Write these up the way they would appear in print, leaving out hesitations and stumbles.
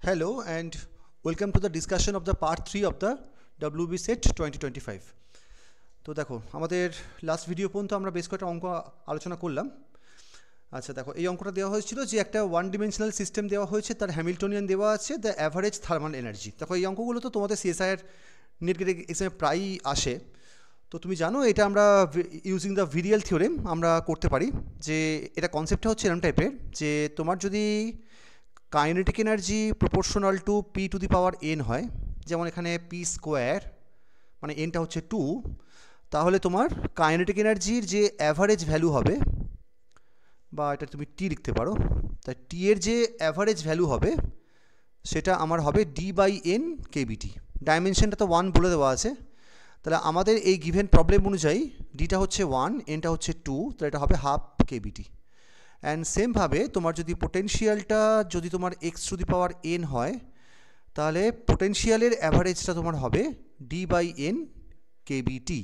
Hello and welcome to the discussion of the part 3 of the WB set 2025. তো দেখো আমাদের last video পর্যন্ত আমরা বেশ কয়েকটা অঙ্ক আলোচনা করলাম। আচ্ছা দেখো এই অঙ্কটা দেওয়া হয়েছিল যে একটা ওয়ান ডিমেনশনাল সিস্টেম দেওয়া হয়েছে, তার হ্যামিল্টনিয়ান দেওয়া আছে, দ্য অ্যাভারেজ থার্মাল এনার্জি। দেখো এই অঙ্কগুলো তো তোমাদের সিএসআইয়ের নেট গেট এক্সামে প্রায়ই আসে। তো তুমি জানো এটা আমরা ইউজিং দ্য ভিরিয়াল থিওরেম আমরা করতে পারি। যে এটা কনসেপ্টটা হচ্ছে এরকম টাইপের যে তোমার যদি kinetic energy proportional to P to the power N হয়, যেমন এখানে পি স্কোয়ার মানে এনটা হচ্ছে 2, তাহলে তোমার কাইনেটিক এনার্জির যে অ্যাভারেজ ভ্যালু হবে, বা এটা তুমি টি লিখতে পারো, তাই টি এর যে অ্যাভারেজ ভ্যালু হবে সেটা আমার হবে ডি বাই এন কেবিটি। ডাইমেনশনটা তো 1 বলে দেওয়া আছে, তাহলে আমাদের এই গিভেন প্রবলেম অনুযায়ী ডিটা হচ্ছে 1, এনটা হচ্ছে 2, তাহলে এটা হবে হাফ কেবিটি। অ্যান্ড সেমভাবে তোমার যদি পোটেনশিয়ালটা যদি তোমার x to the power N হয়, তাহলে পোটেনশিয়ালের অ্যাভারেজটা তোমার হবে ডি বাই এন কেবিটি।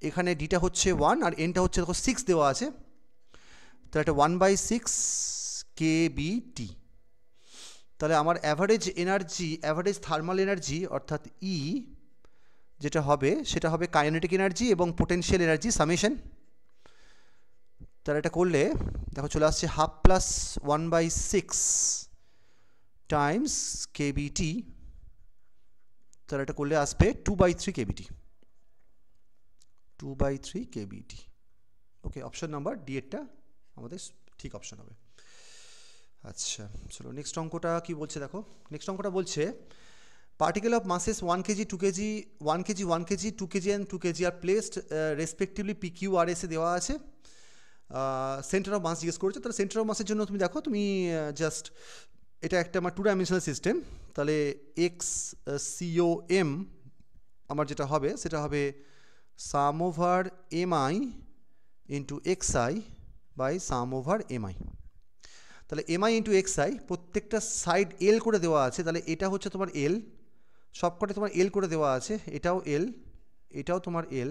এখানে ডিটা হচ্ছে 1 আর এনটা হচ্ছে দেখো 6 দেওয়া আছে, তাহলে এটা 1/6 কেবিটি। তাহলে আমার average energy, average thermal energy অর্থাৎ ই যেটা হবে সেটা হবে কাইনেটিক এনার্জি এবং পোটেনশিয়াল এনার্জি সামেশন। তাহলে এটা করলে দেখো চলে আসছে হাফ প্লাস 1/6 টাইমস কেবিটি। তাহলে এটা করলে আসবে 2/3 কেবিটি, 2/3 কেবিটি। ওকে, অপশন নাম্বার ডি এরটা আমাদের ঠিক অপশন হবে। আচ্ছা চলো নেক্সট অঙ্কটা কি বলছে দেখো। নেক্সট অঙ্কটা বলছে particle of masses 1 kg 2 kg 1 kg 1 kg 2 kg and 2 kg are placed respectively PQ আর এসে দেওয়া আছে। সেন্টার অফ মাস জিজ্ঞেস করেছে, তাহলে সেন্টার অফ মাসের জন্য তুমি দেখো তুমি জাস্ট এটা একটা আমার 2 ডাইমেনশনাল সিস্টেম, তাহলে এক্স সিও এম আমার যেটা হবে সেটা হবে sum over M I into X I by sum over M I. তাহলে M I into X I প্রত্যেকটা সাইড এল করে দেওয়া আছে, তাহলে এটা হচ্ছে তোমার এল, সবকটা তোমার এল করে দেওয়া আছে, এটাও এল, এটাও তোমার এল,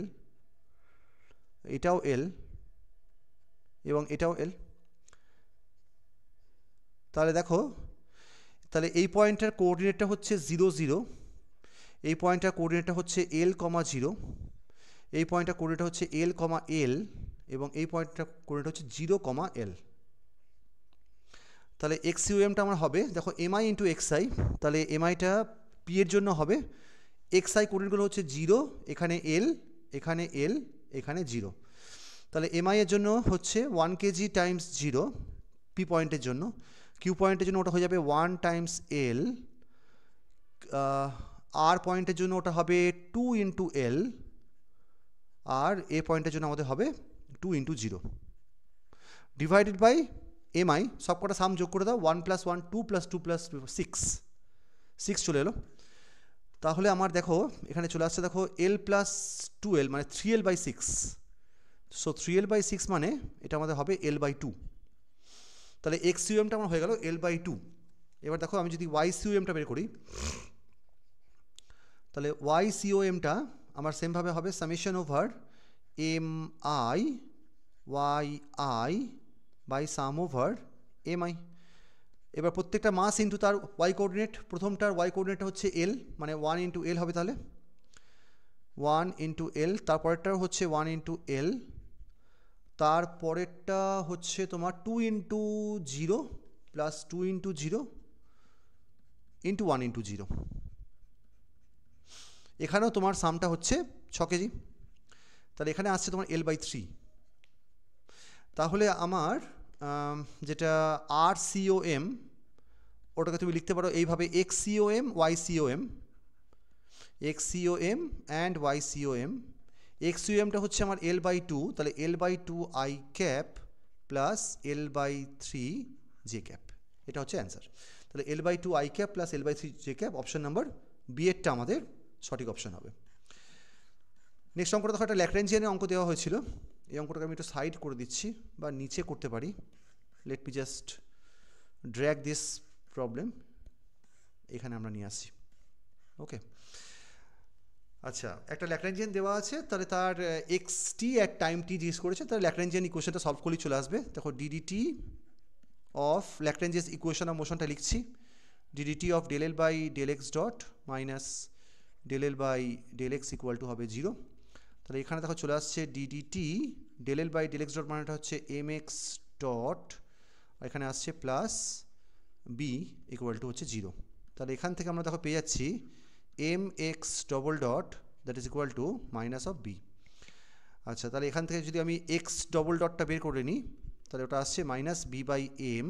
এটাও এল এবং এটাও এল। তাহলে দেখো তাহলে এই পয়েন্টটার কোঅর্ডিনেটটা হচ্ছে 0 0, এই পয়েন্টটার কোঅর্ডিনেটটা হচ্ছে এল কমা 0, এই পয়েন্টটার কোঅর্ডিনেট হচ্ছে এল কমা এল এবং এই পয়েন্টটার কোঅর্ডিনেট হচ্ছে 0 কমা এল। তাহলে এক্স ইউএমটা আমার হবে দেখো M I into X I, তাহলে এম আইটা পি এর জন্য হবে এক্স আই কোঅর্ডিনেটগুলো হচ্ছে 0, এখানে এল, এখানে এল, এখানে 0। তাহলে এম আই এর জন্য হচ্ছে 1 কেজি টাইমস 0 পি পয়েন্টের জন্য, কিউ পয়েন্টের জন্য ওটা হয়ে যাবে 1 টাইমস এল, আর পয়েন্টের জন্য ওটা হবে 2 ইন্টু এল, আর এ পয়েন্টের জন্য আমাদের হবে 2 into 0 divided by M I. সব কটা সাম যোগ করে দাও, 1 + 1 2 + 2 + 6 চলে এলো। তাহলে আমার দেখো এখানে চলে আসছে দেখো এল প্লাস 2l মানে 3l/6, সো 3l/6 মানে এটা আমাদের হবে l/2। তাহলে এক্স ইউএমটা আমার হয়ে গেল l/2। এবার দেখো আমি যদি ওয়াই সিওএমটা বের করি, তাহলে ওয়াই সিওএমটা আমার সেমভাবে হবে summation over M I Y I by sum over M I. এবার প্রত্যেকটা মাস ইন্টু তার ওয়াই কোঅর্ডিনেট, প্রথমটার ওয়াই কোঅর্ডিনেটটা হচ্ছে এল মানে 1 ইন্টু এল হবে, তাহলে 1 ইন্টু এল, তারপরেরটার হচ্ছে 1 ইন্টু এল, তারপরেরটা হচ্ছে তোমার 2 into 0 plus 2 into 0 into 1 into 0। এখানেও তোমার সামটা হচ্ছে 6 কেজি, তাহলে এখানে আসছে তোমার l/3। তাহলে আমার যেটা আর সিওএম ওটাকে তুমি লিখতে পারো এইভাবে X C O M Y C O M, X C O M and Y C O M. X সিওএমটা হচ্ছে আমার l/2, তাহলে l/2 I cap plus l/3 J cap, এটা হচ্ছে অ্যান্সার। তাহলে l/2 I cap plus l/3 J cap, option number B এরটা আমাদের সঠিক অপশন হবে। নেক্সট অঙ্কটা দেখো একটা ল্যাগ্রাঞ্জিয়ানের অঙ্ক দেওয়া হয়েছিল, এই অঙ্কটাকে আমি একটু সাইড করে দিচ্ছি বা নিচে করতে পারি। Let me just drag this problem, এখানে আমরা নিয়ে আসি। ওকে আচ্ছা একটা ল্যাগ্রাঞ্জিয়ান দেওয়া আছে, তাহলে তার এক্স টি অ্যাট টাইম টি জিজ্ঞেস করেছে, তাহলে ল্যাগ্রাঞ্জিয়ান ইকুয়েশনটা সলভ করলেই চলে আসবে। দেখো DDT of Lagrangian's equation of মোশনটা লিখছি, DDT of del L by del X dot minus del L by del X equal to হবে 0। তাহলে এখানে দেখো চলে আসছে DDT del L by del X dot মানেটা হচ্ছে এম এক্স ডট, এখানে আসছে প্লাস বি ইকুয়াল টু হচ্ছে 0। তাহলে এখান থেকে আমরা দেখো পেয়ে যাচ্ছি M X double dot that is equal to minus of B. আচ্ছা, তাহলে এখান থেকে যদি আমি এক্স ডবল ডটটা বের করে নিই তাহলে ওটা আসছে মাইনাস বি বাই এম।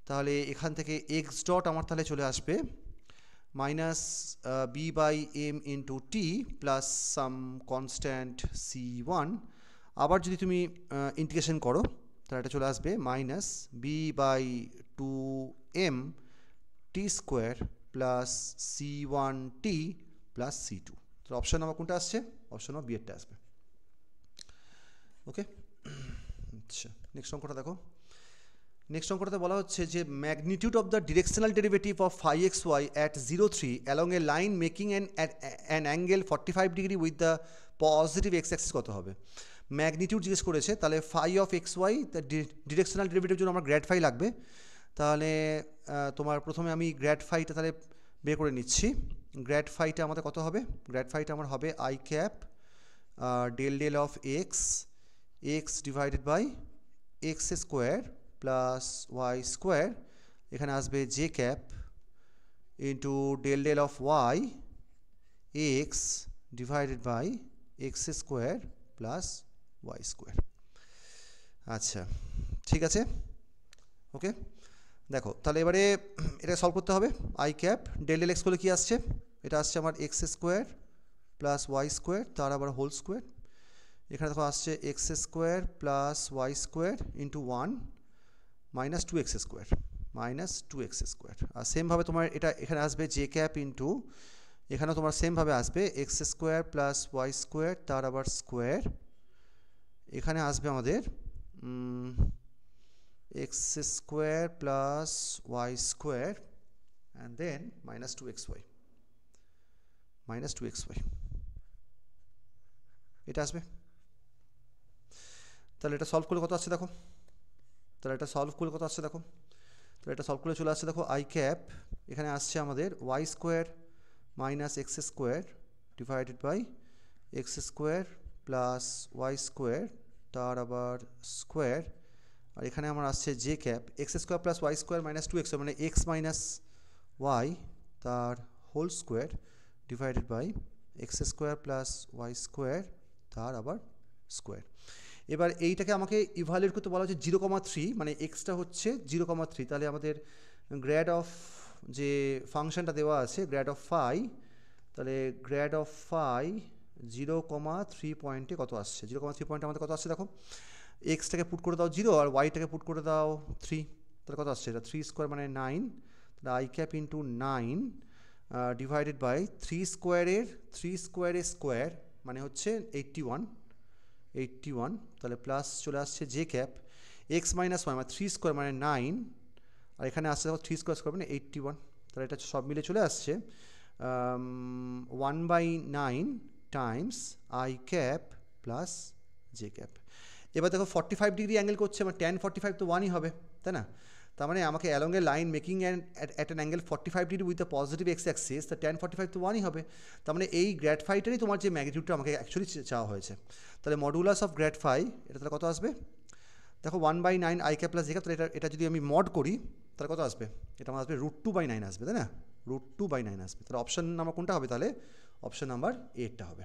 তাহলে এখান থেকে এক্স ডট আমার তাহলে চলে আসবে minus B by M into T plus some constant C1। আবার যদি তুমি ইন্টিগ্রেশন করো তাহলে এটা চলে আসবে minus B by 2m T square plus C1t plus C2। তো অপশন নাম্বার কোনটা আসছে? অপশন নাম্বার বি এরটা আসবে। ওকে, আচ্ছা নেক্সট অঙ্কটা দেখো। নেক্সট অঙ্কটাতে বলা হচ্ছে যে magnitude of the directional derivative of phi X Y at 0,3 along a line making an angle 45 degree with the positive X axis কত হবে? ম্যাগনিটিউড জিজ্ঞেস করেছে, তাহলে phi of X Y directional derivative জন্য আমার গ্র্যাড ফাই লাগবে। তাহলে তোমার প্রথমে আমি গ্র্যাড ফাইটা তাহলে বের করে নিচ্ছি। গ্র্যাড ফাইটা আমাদের কত হবে? গ্র্যাড ফাইটা আমার হবে I cap del del of X X divided by x square plus Y square, এখানে আসবে J cap into del del of Y X divided by x square plus Y square. আচ্ছা ঠিক আছে, ওকে দেখো তাহলে এবারে এটা সলভ করতে হবে। I cap del del X করলে কী আসছে? এটা আসছে আমার X square plus Y square তার আবার হোল স্কোয়ার। এখানে দেখো আসছে X square plus Y square into 1 minus 2x square minus 2x square. আর সেমভাবে তোমার এটা এখানে আসবে জে ক্যাপ ইন্টু, এখানেও তোমার সেমভাবে আসবে X square plus Y square তার আবার স্কোয়ার। এখানে আসবে আমাদের X square plus Y square and then minus 2xy minus 2xy এটা আসবে। তাহলে এটা সলভ করলে কত আসছে দেখো, তাহলে এটা সলভ করলে কত আসছে দেখো, তাহলে এটা সলভ করলে চলে আসছে দেখো আই ক্যাপ এখানে আসছে আমাদের y square minus x square divided by x square plus Y square তার আবার স্কোয়ার। আর এখানে আমার আসছে j cap x square plus Y square minus 2x মানে এক্স মাইনাস ওয়াই তার whole square divided by x square plus Y square তার আবার স্কোয়ার। এবার এইটাকে আমাকে ইভালুয়েট করতে বলা হচ্ছে 0,3 মানে এক্সটা হচ্ছে 0,3। তাহলে আমাদের গ্র্যাড অফ যে ফাংশনটা দেওয়া আছে গ্র্যাড অফ ফাই, তাহলে গ্র্যাড অফ ফাই 0,3 পয়েন্টে কত আসছে? 0,3 পয়েন্টে আমাদের কত আসছে দেখো, এক্সটাকে পুট করে দাও 0 আর ওয়াইটাকে পুট করে দাও 3, তাহলে কত আসছে? এটা 3 স্কোয়ার মানে 9, তাহলে i cap into 9 divided by 3 স্কোয়ারের স্কোয়ার মানে হচ্ছে 81, তাহলে প্লাস চলে আসছে j cap x minus y মানে 3 স্কোয়ার মানে 9 আর এখানে আসছে দেখো 3 স্কোয়ার মানে 81, তাহলে এটা সব মিলে চলে আসছে 1/9 Times I cap plus J cap. এবার দেখো 45 ডিগ্রি অ্যাঙ্গেল করছে আমার tan 45 তো 1ই হবে তাই না? তার মানে আমাকে along a line making at an angle 45 degree with the positive X Axis, তা tan 45 তো 1ই হবে। তার মানে এই গ্র্যাড ফাইটারই তোমার যে ম্যাগনিটিউডটা আমাকে অ্যাকচুয়ালি চাওয়া হয়েছে। তাহলে মডুলাস অফ গ্র্যাড ফাই এটা তাহলে কত আসবে দেখো 1/9 I cap plus J cap. তাহলে এটা যদি আমি মড করি তাহলে কত আসবে? এটা আমার আসবে √2/9 আসবে তাই না? √2/9 আসবে। তাহলে অপশন নাম্বার কোনটা হবে? তাহলে অপশন নাম্বার 8টা হবে।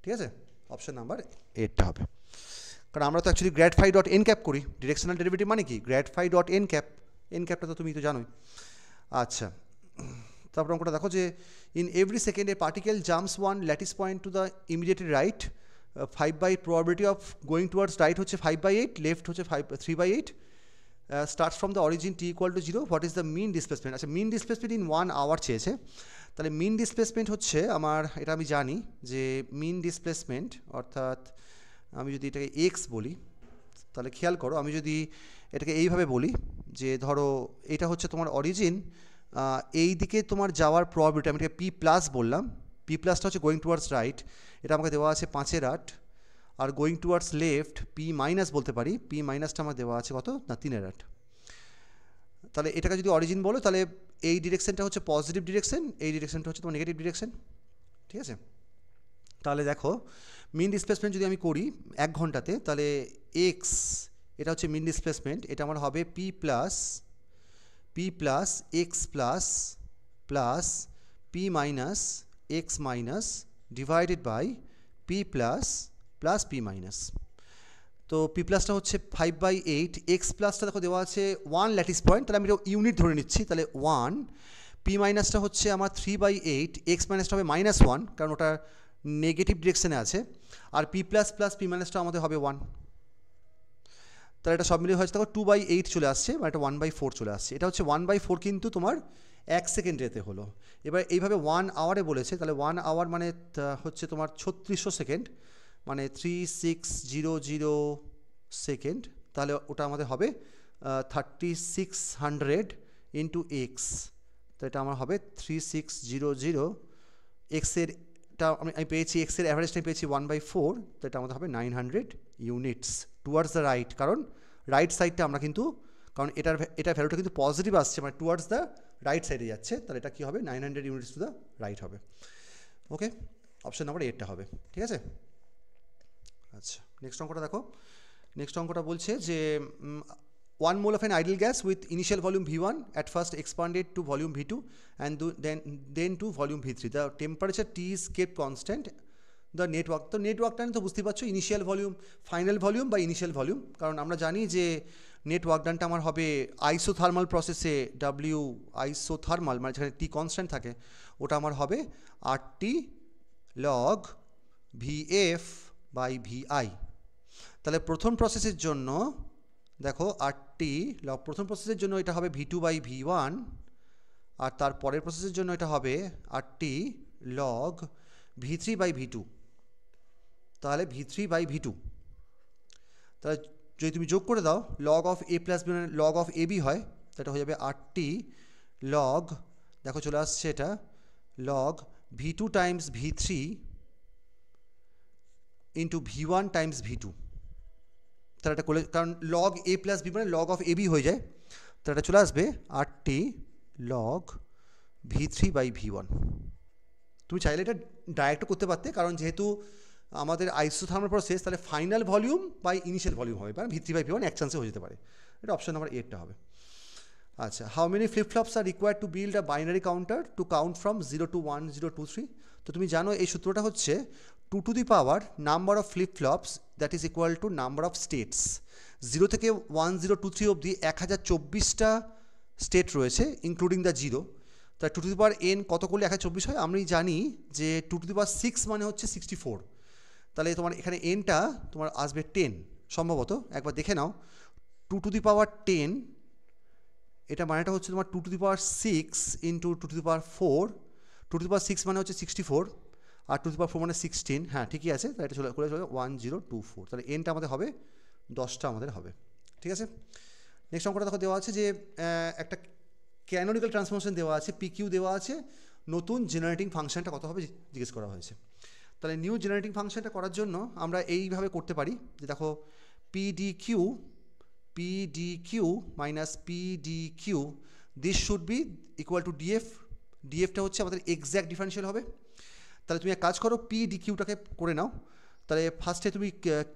ঠিক আছে, অপশন নাম্বার 8টা হবে। কারণ আমরা তো actually grad phi dot n cap করি, ডিরেকশনাল ডেরিভেটিভ মানে কি গ্র্যাড ফাই ডট এন ক্যাপটা তো তুমি তো জানোই। আচ্ছা তারপর অঙ্কটা দেখো যে in every second a particle jumps one lattice point to the immediately right 5/8 probability of going towards right হচ্ছে 5/8, লেফট হচ্ছে 3/8, starts from the origin t = 0, what is the mean displacement? আচ্ছা মিন ডিসপ্লেসমেন্ট ইন 1 আওয়ার চেয়েছে। তাহলে মিন displacement হচ্ছে আমার, এটা আমি জানি যে মিন ডিসপ্লেসমেন্ট অর্থাৎ আমি যদি এটাকে এক্স বলি তাহলে খেয়াল করো, আমি যদি এটাকে এইভাবে বলি যে ধরো এটা হচ্ছে তোমার অরিজিন, এই দিকে তোমার যাওয়ার প্রবাবিলিটি আমি এটাকে p+ বললাম, p+টা হচ্ছে গোয়িং টুয়ার্ডস রাইট, এটা আমাকে দেওয়া আছে 5/8, are going towards left p- বলতে পারি, p- আমার দেওয়া আছে কত না 3/8। তাহলে এটাকে যদি অরিজিন বলো তাহলে এই ডিরেকশনটা হচ্ছে পজিটিভ ডিরেকশন, এই ডিরেকশনটা হচ্ছে তোমার নেগেটিভ ডিরেকশন, ঠিক আছে। তাহলে দেখো মিন ডিসপ্লেসমেন্ট যদি আমি করি 1 ঘন্টাতে, তাহলে এক্স এটা হচ্ছে মিন ডিসপ্লেসমেন্ট, এটা আমার হবে p plus x plus p minus x minus divided by p plus p minus. তো পি প্লাসটা হচ্ছে 5/8, এক্স প্লাসটা দেখো দেওয়া আছে 1 ল্যাটিস পয়েন্ট, তাহলে আমি এটা ইউনিট ধরে নিচ্ছি, তাহলে 1, পি মাইনাসটা হচ্ছে আমার 3/8, এক্স মাইনাসটা হবে -1 কারণ ওটা নেগেটিভ ডিরেকশানে আছে, আর পি প্লাস পি মাইনাসটা আমাদের হবে 1, তাহলে এটা সব মিলিয়ে হয়েছে দেখো 2/8 চলে আসছে, মানে এটা 1/4 চলে আসছে। এটা হচ্ছে 1/4 কিন্তু তোমার 1 সেকেন্ডেতে হলো। এবার এইভাবে 1 আওয়ারে বলেছে, তাহলে 1 আওয়ার মানে হচ্ছে তোমার 3600 সেকেন্ড, মানে 3600 সেকেন্ড, তাহলে ওটা আমাদের হবে 3600 ইন্টু এক্স, তো এটা আমার হবে 3600, এক্সের আমি পেয়েছি, এক্সের অ্যাভারেজটা পেয়েছি 1/4, তো এটা আমাদের হবে 900 ইউনিটস টুয়ার্ডস দ্য রাইট, কারণ রাইট সাইডটা আমরা কিন্তু, কারণ এটার ভ্যালুটা কিন্তু পজিটিভ আসছে, মানে টুয়ার্ডস দ্য রাইট সাইডে যাচ্ছে, তাহলে এটা কী হবে 900 ইউনিটস টু দ্য রাইট হবে। ওকে, অপশন নাম্বার 8টা হবে, ঠিক আছে। আচ্ছা, নেক্সট অঙ্কটা দেখো। নেক্সট অঙ্কটা বলছে যে 1 mole of an ideal gas with initial volume V1 at first expanded to volume V2 and then to volume V3. The temperature T is kept constant. The net work, তো net ওয়ার্কটা তো বুঝতেই পারছো, initial volume final volume বা initial volume, কারণ আমরা জানি যে নেট ওয়ার্ক ডানটা আমার হবে আইসোথার্মাল প্রসেসে ডাব্লিউ আইসোথার্মাল, মানে যেখানে টি কনস্ট্যান্ট থাকে, ওটা আমার হবে RT log VF by VI। তাহলে প্রথম প্রসেসের জন্য দেখো RT লগ, প্রথম প্রসেসের জন্য এটা হবে V2/V1, আর তার পরের প্রসেসের জন্য এটা হবে RT log V3/V2, তাহলে V3/V2, তাহলে যদি তুমি যোগ করে দাও log of A plus b মানে log of AB হয়, সেটা হয়ে যাবে RT log, দেখো চলে আসছে এটা log V2 Times V3 into V1 Times V2, তাহলে এটা করলে, কারণ log A প্লাস বি মানে log of AB হয়ে যায়, তাহলে এটা চলে আসবে RT log V3/V1। তুমি চাইলে এটা ডাইরেক্টও করতে পারতে, কারণ যেহেতু আমাদের আইসোথার্মাল প্রসেস, তাহলে final volume by initial volume হবে, মানে V3/V1 এক চান্সে হয়ে যেতে পারে, এটা অপশন নাম্বার 8টা হবে। আচ্ছা, how many flip flops are required to build a binary counter to count from 0 to 1 0 2 3। তো তুমি জানো এই সূত্রটা হচ্ছে 2 to the power number of flip flops that is equal two number of states. 0 থেকে 1 0 2 3 অবধি 1024টা স্টেট রয়েছে ইনক্লুডিং দ্য 0, তাই 2 to the power n কত করলে 1024 হয়? আমি জানি যে 2 to the power 6 মানে হচ্ছে 64, তাহলে তোমার এখানে nটা তোমার আসবে 10 সম্ভবত, একবার দেখে নাও। 2 to the power 10, এটা মানেটা হচ্ছে তোমার 2 to the power 6 into 2 to the power 4, 2 to the power 6 মানে হচ্ছে 64, আর 2 to the power 4 মানে 16, হ্যাঁ ঠিকই আছে, তাই এটা চলে 1024, তাহলে nটা আমাদের হবে 10টা আমাদের হবে, ঠিক আছে। নেক্সট অঙ্কটা দেখো দেওয়া আছে যে একটা ক্যানোনিক্যাল ট্রান্সফরমেশন দেওয়া আছে, PQ দেওয়া আছে, নতুন জেনারেটিং ফাংশনটা কত হবে জিজ্ঞেস করা হয়েছে। তাহলে নিউ জেনারেটিং ফাংশনটা করার জন্য আমরা এইভাবে করতে পারি যে দেখো PDQ minus PDQ, this should be equal to DF, ডিএফটা হচ্ছে আমাদের এক্স্যাক্ট ডিফারেন্সিয়াল হবে। তাহলে তুমি এক কাজ করো, PDQটাকে করে নাও। তাহলে ফার্স্টে তুমি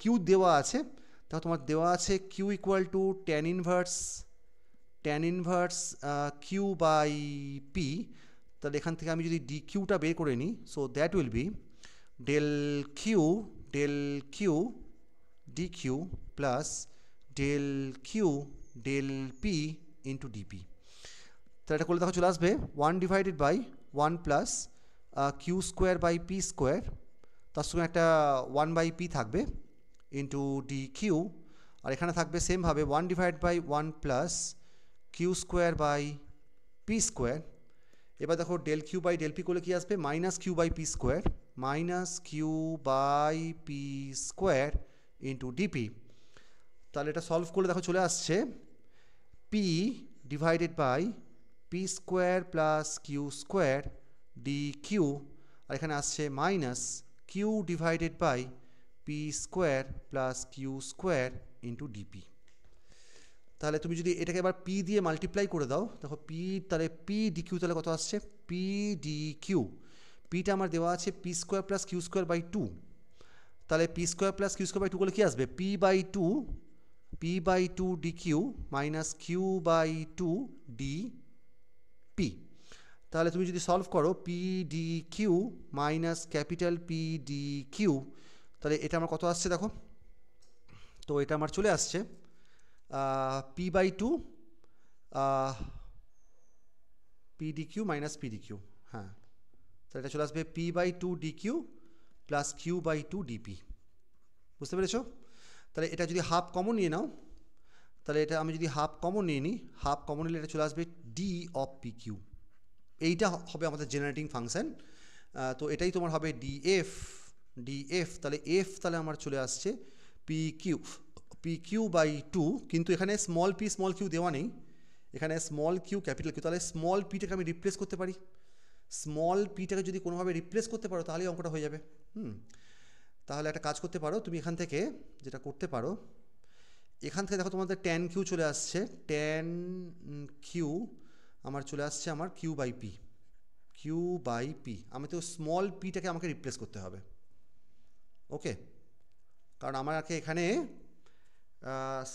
কিউ দেওয়া আছে, তাহলে তোমার দেওয়া আছে Q equal to tan inverse Q/P, তাহলে এখান থেকে আমি যদি DQটা বের করে নিই, so that will be del Q DQ plus del Q del P into DP। তাহলে এটা করলে দেখো চলে আসবে 1/1 প্লাস Q²/P², তার সঙ্গে একটা 1/P থাকবে ইন্টু DQ, আর এখানে থাকবে সেমভাবে 1/1 প্লাস Q²/P²। এবার দেখো del Q/del P করলে কি আসবে -Q/P² ইন্টু DP। তাহলে এটা সলভ করলে দেখো চলে আসছে P/P² প্লাস Q² DQ, আর এখানে আসছে minus Q/P² plus Q² into DP। তাহলে তুমি যদি এটাকে এবার পি দিয়ে মাল্টিপ্লাই করে দাও, দেখো পি, তাহলে পি ডি কিউ তাহলে কত আসছে, পি ডি কিউ, পিটা আমার দেওয়া আছে P square plus Q square by two, তাহলে P square plus Q square by two করলে কী আসবে, P by two D Q minus Q by two D P. তাহলে তুমি যদি সলভ করো P D Q minus capital P D Q, তাহলে এটা আমার কত আসছে দেখো, তো এটা আমার চলে আসছে p by two p D Q minus p D q, হ্যাঁ, তাহলে এটা চলে আসবে P by two D q plus q by two d p. বুঝতে পেরেছো? তাহলে এটা যদি হাফ কমন নিয়ে নাও, তাহলে এটা আমি যদি হাফ কমন নিয়ে নিই, হাফ কমন নিলে এটা চলে আসবে ডি অফ পি কিউ, এইটা হবে আমাদের জেনারেটিং ফাংশন। তো এটাই তোমার হবে ডিএফ, তাহলে এফ তাহলে আমার চলে আসছে পি কিউ বাই টু, কিন্তু এখানে স্মল কিউ দেওয়া নেই, এখানে স্মল কিউ ক্যাপিটাল কিউ, তাহলে স্মল পিটাকে আমি রিপ্লেস করতে পারি, স্মল পিটাকে যদি কোনোভাবে রিপ্লেস করতে পারো তাহলেই অঙ্কটা হয়ে যাবে। তাহলে একটা কাজ করতে পারো তুমি, এখান থেকে যেটা করতে পারো, এখান থেকে দেখো তোমাদের ট্যান কিউ চলে আসছে, ট্যান কিউ আমার চলে আসছে আমার কিউ বাই পি, আমি তো স্মল পিটাকে আমাকে রিপ্লেস করতে হবে, ওকে, কারণ আমাকে এখানে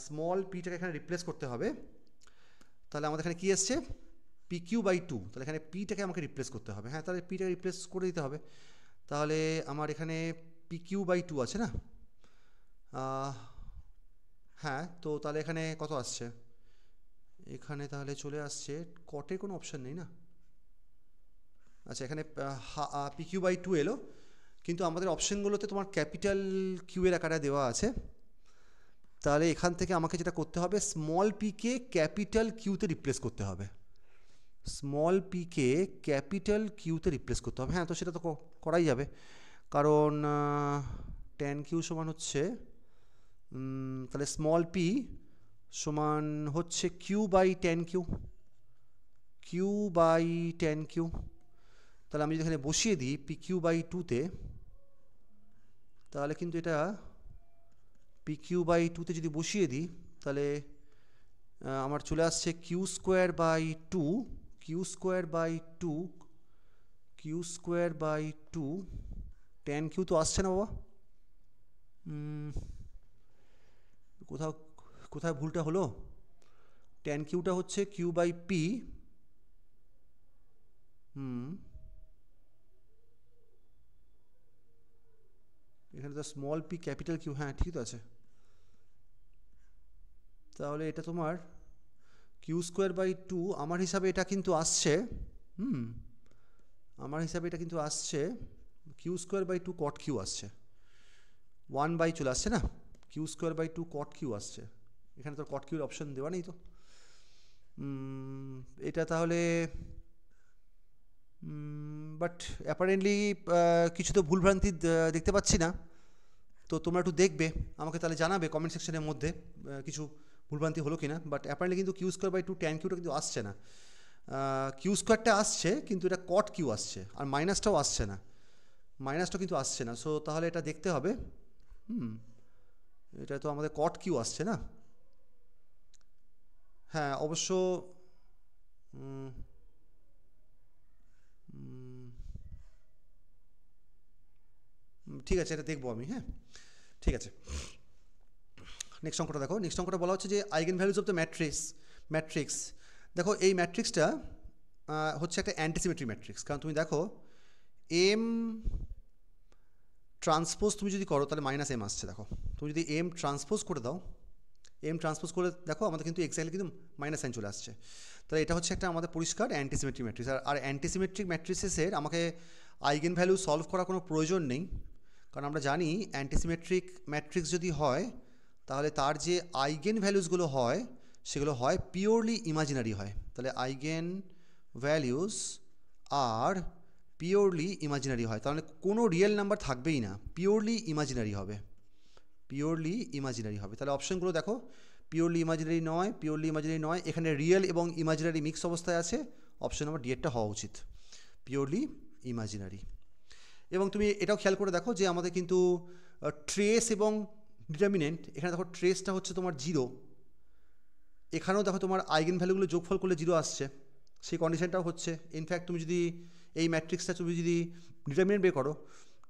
স্মল পিটাকে এখানে রিপ্লেস করতে হবে। তাহলে আমাদের এখানে কী এসছে, পি কিউ বাই টু, তাহলে এখানে পিটাকে আমাকে রিপ্লেস করতে হবে, হ্যাঁ, তাহলে পিটাকে রিপ্লেস করে দিতে হবে। তাহলে আমার এখানে পি কিউ বাই টু আছে না, হ্যাঁ, তো তাহলে এখানে কত আসছে, এখানে তাহলে চলে আসছে কটের কোনো অপশান নেই না, আচ্ছা এখানে পি কিউ বাই টু এলো, কিন্তু আমাদের অপশানগুলোতে তোমার ক্যাপিটাল কিউ এর আকারে দেওয়া আছে, তাহলে এখান থেকে আমাকে যেটা করতে হবে, স্মল পিকে ক্যাপিটাল কিউতে রিপ্লেস করতে হবে, স্মল পিকে ক্যাপিটাল কিউতে রিপ্লেস করতে হবে, হ্যাঁ, তো সেটা তো করাই যাবে, কারণ ট্যান কিউ সমান হচ্ছে, তাহলে স্মল পি সমান হচ্ছে কিউ বাই ট্যান কিউ, তাহলে আমি যদি এখানে বসিয়ে দিই পি কিউ বাই টুতে, তাহলে কিন্তু এটা পি কিউ বাই টুতে যদি বসিয়ে দিই, তাহলে আমার চলে আসছে q square by two tan q তো আসছে না বাবা, কোথায় ভুলটা হলো, ট্যান কিউটা হচ্ছে কিউ বাই পি, এখানে তো স্মল পি ক্যাপিটাল কিউ, হ্যাঁ ঠিক তো আছে, তাহলে এটা তোমার কিউ স্কোয়ার বাই টু, আমার হিসাবে এটা কিন্তু আসছে, q square by two cot q আসছে, 1 বাই চলে আসছে না, q square by two cot q আসছে, এখানে তো কট কিউর অপশন দেওয়া নেই তো, এটা তাহলে বাট অ্যাপারেন্টলি কিছু তো ভুলভ্রান্তি দেখতে পাচ্ছি না, তো তোমরা একটু দেখবে, আমাকে তাহলে জানাবে কমেন্ট সেকশনের মধ্যে কিছু ভুলভ্রান্তি হলো কিনা, বাট অ্যাপারেন্টলি কিন্তু Q square by two tan কিউটা কিন্তু আসছে না, কিউ স্কোয়ারটা আসছে কিন্তু এটা কট কিউ আসছে, আর মাইনাসটাও আসছে না, কিন্তু আসছে না, সো তাহলে এটা দেখতে হবে, এটা তো আমাদের কট কিউ আসছে না, হ্যাঁ অবশ্য ঠিক আছে, এটা দেখবো আমি, হ্যাঁ ঠিক আছে। নেক্সট অঙ্কটা দেখো, নেক্সট অঙ্কটা বলা হচ্ছে যে eigen values of the matrix, দেখো এই ম্যাট্রিক্সটা হচ্ছে একটা অ্যান্টিসিমেট্রি ম্যাট্রিক্স, কারণ তুমি দেখো এম ট্রান্সপোজ তুমি যদি করো তাহলে মাইনাস এম আসছে, দেখো তুমি যদি এম ট্রান্সপোজ করে দাও, দেখো আমাদের কিন্তু এক্স্যাক্টলি কিন্তু মাইনাস সাইন চলে আসছে, তাহলে এটা হচ্ছে একটা আমাদের পরিষ্কার অ্যান্টিসিমেট্রিক ম্যাট্রিক্স, আর অ্যান্টিসিমেট্রিক ম্যাট্রিক্সের আমাকে আইগেন ভ্যালু সলভ করার কোনো প্রয়োজন নেই, কারণ আমরা জানি অ্যান্টিসিমেট্রিক ম্যাট্রিক্স যদি হয় তাহলে তার যে আইগেন ভ্যালুসগুলো হয় সেগুলো হয় পিওরলি ইমাজিনারি হয়, তাহলে আইগেন ভ্যালুস আর পিওরলি ইমাজিনারি হয়, তাহলে কোনো রিয়েল নাম্বার থাকবেই না, পিওরলি ইমাজিনারি হবে, তাহলে অপশনগুলো দেখো পিওরলি ইমাজিনারি নয়, এখানে রিয়েল এবং ইমাজিনারি মিক্স অবস্থায় আছে, অপশন নাম্বার ডি এরটা হওয়া উচিত, পিওরলি ইমাজিনারি। এবং তুমি এটাও খেয়াল করে দেখো যে আমাদের কিন্তু ট্রেস এবং ডিটারমিনেন্ট, এখানে দেখো ট্রেসটা হচ্ছে তোমার 0, এখানেও দেখো তোমার আইগেন ভ্যালুগুলো যোগফল করলে 0 আসছে, সেই কন্ডিশনটাও হচ্ছে। ইনফ্যাক্ট তুমি যদি এই ম্যাট্রিক্সটা তুমি যদি ডিটারমিনেন্ট বের করো,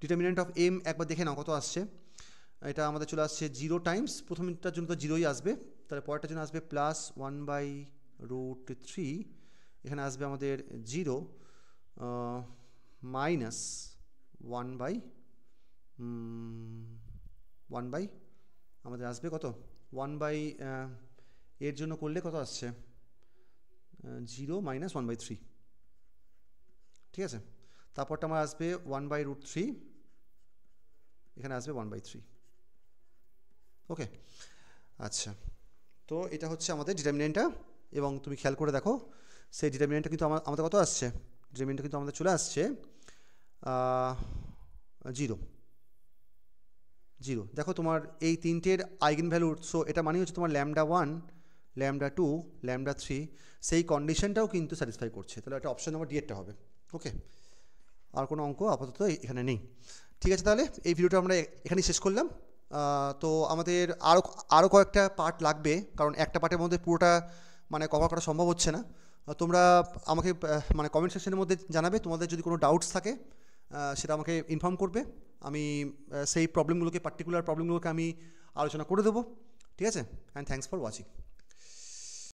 ডিটারমিনেন্ট অফ এম একবার দেখে নাও কত আসছে। এটা আমাদের চলে আসছে 0 টাইমস, প্রথমটার জন্য তো 0ই আসবে, তাহলে পরেরটার জন্য আসবে +1/√3, এখানে আসবে আমাদের 0 মাইনাস 1/1 আমাদের আসবে কত 1 এর জন্য করলে কত আসছে 0 - 1/3, ঠিক আছে। তারপরটা আমার আসবে 1/√3, এখানে আসবে 1/3। ওকে, আচ্ছা, তো এটা হচ্ছে আমাদের ডিটারমিনেন্টটা, এবং তুমি খেয়াল করে দেখো সেই ডিটারমিনেন্টটা কিন্তু আমাদের কত আসছে, ডিটারমিনেন্টটা কিন্তু আমাদের চলে আসছে 0। দেখো তোমার এই তিনটের আইগেন ভ্যালুর, সো এটা মানে হচ্ছে তোমার λ1, λ2, λ3, সেই কন্ডিশনটাও কিন্তু স্যাটিসফাই করছে, তাহলে এটা অপশন নাম্বার ডি এরটা হবে। ওকে, আর কোনো অঙ্ক আপাতত এখানে নেই। ঠিক আছে, তাহলে এই ভিডিওটা আমরা এখানেই শেষ করলাম। তো আমাদের আরও কয়েকটা পার্ট লাগবে, কারণ একটা পার্টের মধ্যে পুরোটা মানে কভার করা সম্ভব হচ্ছে না। তোমরা আমাকে মানে কমেন্ট সেকশনের মধ্যে জানাবে, তোমাদের যদি কোনো ডাউটস থাকে সেটা আমাকে ইনফর্ম করবে, আমি সেই প্রবলেমগুলোকে, পার্টিকুলার প্রবলেমগুলোকে আমি আলোচনা করে দেবো। ঠিক আছে, অ্যান্ড থ্যাঙ্কস ফর ওয়াচিং।